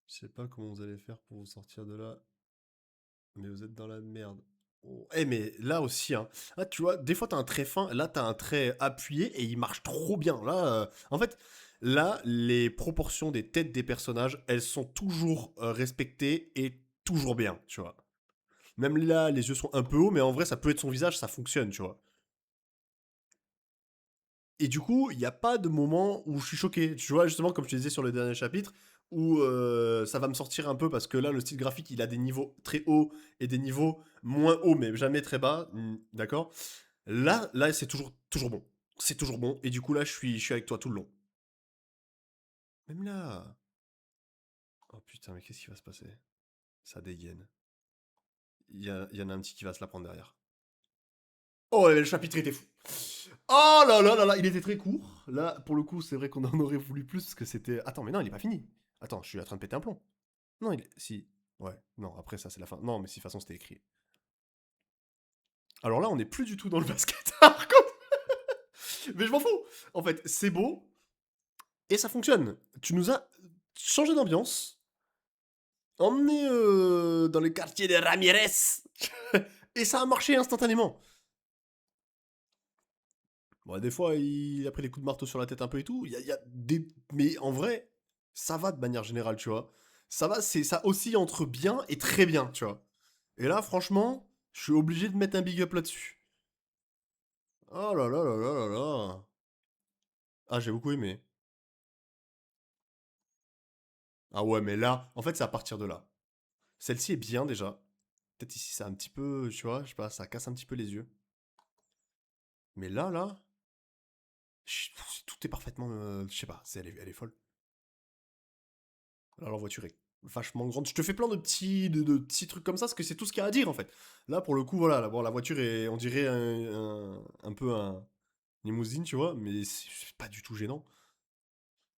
Je sais pas comment vous allez faire pour vous sortir de là, mais vous êtes dans la merde. Oh. Eh mais là aussi, hein. Là, tu vois, des fois t'as un trait fin, là t'as un trait appuyé et il marche trop bien. Là, en fait, là, les proportions des têtes des personnages, elles sont toujours respectées et toujours bien, tu vois. Même là, les yeux sont un peu hauts, mais en vrai, ça peut être son visage, ça fonctionne, tu vois. Et du coup, il n'y a pas de moment où je suis choqué. Tu vois, justement, comme je te disais sur le dernier chapitre, où ça va me sortir un peu parce que là, le style graphique, il a des niveaux très hauts et des niveaux moins hauts, mais jamais très bas. D'accord. Là, c'est toujours bon. C'est toujours bon. Et du coup, là, je suis avec toi tout le long. Même là. Oh putain, mais qu'est-ce qui va se passer? Ça dégaine. Il y en a un petit qui va se la prendre derrière. Oh, le chapitre était fou. Oh là là là là, il était très court. Là, pour le coup, c'est vrai qu'on en aurait voulu plus parce que c'était. Attends, mais non, il est pas fini. Attends, je suis en train de péter un plomb. Non, il est. Si. Ouais, non, après ça, c'est la fin. Non, mais si, de toute façon, c'était écrit. Alors là, on n'est plus du tout dans le basket. Par contre. Mais je m'en fous. En fait, c'est beau et ça fonctionne. Tu nous as changé d'ambiance, emmené dans les quartiers de Ramirez et ça a marché instantanément. Bon, des fois, il a pris des coups de marteau sur la tête un peu et tout. Il y a des... Mais en vrai, ça va de manière générale, tu vois. Ça va, ça oscille entre bien et très bien, tu vois. Et là, franchement, je suis obligé de mettre un big up là-dessus. Oh là là là là là là. Ah, j'ai beaucoup aimé. Ah ouais, mais là, en fait, c'est à partir de là. Celle-ci est bien déjà. Peut-être ici, c'est un petit peu, tu vois, je sais pas, ça casse un petit peu les yeux. Mais là, tout est parfaitement, je sais pas, elle est folle. Là, leur voiture est vachement grande. Je te fais plein de petits trucs comme ça, parce que c'est tout ce qu'il y a à dire, en fait. Là, pour le coup, voilà, bon, la voiture est, on dirait un peu un limousine, tu vois, mais c'est pas du tout gênant.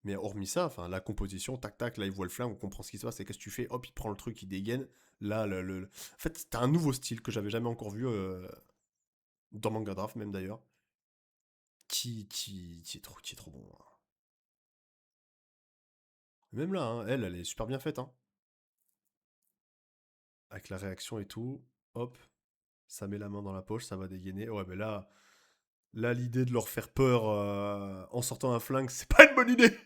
Mais hormis ça, enfin, la composition, tac tac, là, il voit le flingue, on comprend ce qui se passe, et qu'est-ce que tu fais? Hop, il prend le truc, il dégaine. Là, en fait, t'as un nouveau style que j'avais jamais encore vu, dans Manga Draft, même d'ailleurs, qui est trop bon. Hein. Même là, hein, elle est super bien faite, hein. Avec la réaction et tout, hop, ça met la main dans la poche, ça va dégainer. Ouais, mais là, l'idée de leur faire peur en sortant un flingue, c'est pas une bonne idée.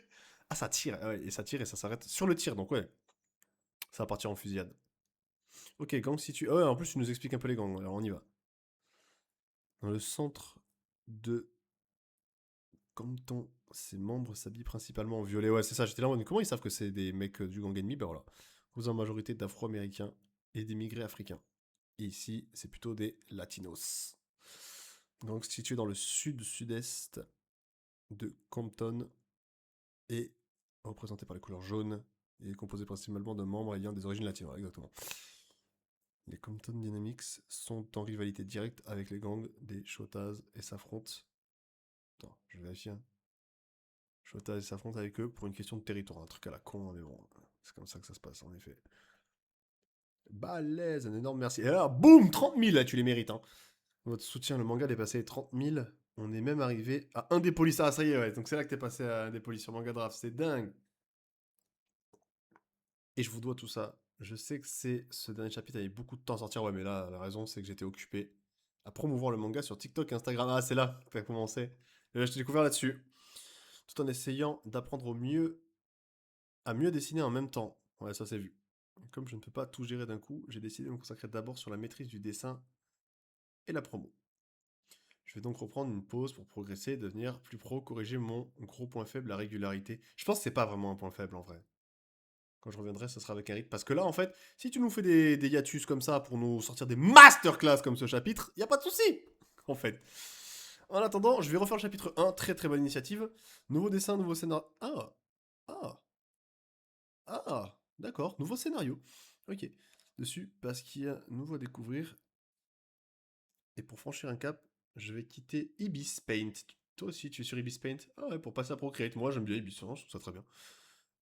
Ah, ça tire, ouais, et ça s'arrête sur le tir, donc ouais, ça va partir en fusillade. Ok, gang situé. Ah ouais, en plus, tu nous expliques un peu les gangs, alors on y va. Dans le centre de Compton, ses membres s'habillent principalement en violet. Ouais, c'est ça, j'étais là en mode, comment ils savent que c'est des mecs du gang ennemi? Ben voilà. Vous en majorité d'afro-américains et d'immigrés africains. Et ici, c'est plutôt des latinos. Donc situé dans le sud-sud-est de Compton et représenté par les couleurs jaunes et composé principalement de membres ayant des origines latines. Ouais, exactement. Les Compton Dynamics sont en rivalité directe avec les gangs des Shotas et s'affrontent. Attends, je vérifie. Hein. Shotas et s'affrontent avec eux pour une question de territoire. Un truc à la con, hein, mais bon, c'est comme ça que ça se passe en effet. Balèze, un énorme merci. Et alors, boum, 30 000, là, tu les mérites. Hein. Votre soutien, le manga, dépassé les 30 000. On est même arrivé à un des polices. Ah, ça y est, ouais. Donc c'est là que t'es passé à un des polices sur Manga Draft. C'est dingue. Et je vous dois tout ça. Je sais que ce dernier chapitre avait beaucoup de temps à sortir, ouais, mais là, la raison, c'est que j'étais occupé à promouvoir le manga sur TikTok et Instagram. Ah, c'est là que t'as commencé. Et là, je t'ai découvert là-dessus. Tout en essayant d'apprendre à mieux dessiner en même temps. Ouais, ça c'est vu. Comme je ne peux pas tout gérer d'un coup, j'ai décidé de me consacrer d'abord sur la maîtrise du dessin et la promo. Je vais donc reprendre une pause pour progresser, devenir plus pro, corriger mon gros point faible, la régularité. Je pense que c'est pas vraiment un point faible en vrai. Quand je reviendrai, ce sera avec un rythme. Parce que là, en fait, si tu nous fais des hiatus comme ça pour nous sortir des masterclass comme ce chapitre, y a pas de souci, en fait. En attendant, je vais refaire le chapitre 1, très très bonne initiative. Nouveau dessin, nouveau scénario. Ah, d'accord, nouveau scénario. Ok. Dessus, parce qu'il y a nouveau à découvrir. Et pour franchir un cap, je vais quitter Ibis Paint. Toi aussi, tu es sur Ibis Paint? Ah ouais, pour passer à Procreate. Moi, j'aime bien Ibis, hein, je trouve ça très bien.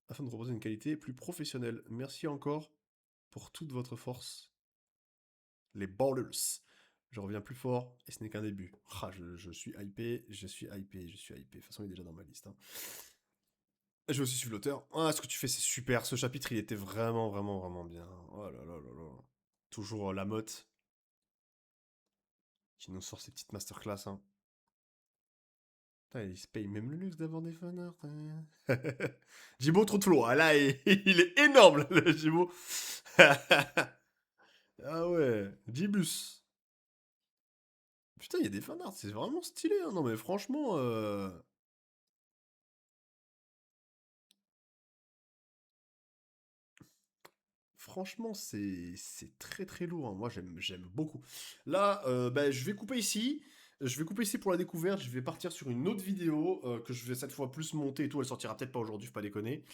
Afin de proposer une qualité plus professionnelle. Merci encore pour toute votre force. Les ballers. Je reviens plus fort et ce n'est qu'un début. Ah, je suis hypé, je suis hypé, je suis hypé. De toute façon, il est déjà dans ma liste. Hein. Je vais aussi suivre l'auteur. Ah, ce que tu fais, c'est super. Ce chapitre, il était vraiment, vraiment, vraiment bien. Oh là là là là. Toujours Lamotte qui nous sort ses petites masterclass. Hein. Putain, il se paye même le luxe d'avoir des fanarts. Hein. Jibo, trop de flow. Ah, là, il est énorme, le Jibo. Ah ouais, Jibus. Putain, il y a des fanarts, c'est vraiment stylé. Hein. Non, mais franchement, franchement, c'est très très lourd. Hein. Moi, j'aime beaucoup. Là, bah, je vais couper ici. Je vais couper ici pour la découverte. Je vais partir sur une autre vidéo que je vais cette fois plus monter et tout. Elle sortira peut-être pas aujourd'hui, faut pas déconner.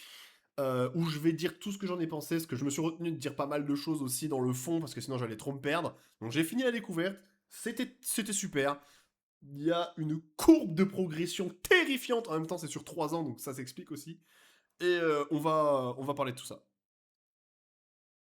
Où je vais dire tout ce que j'en ai pensé. Parce que je me suis retenu de dire pas mal de choses aussi dans le fond. Parce que sinon, j'allais trop me perdre. Donc, j'ai fini la découverte. C'était super. Il y a une courbe de progression terrifiante. En même temps, c'est sur 3 ans. Donc, ça s'explique aussi. Et on va parler de tout ça.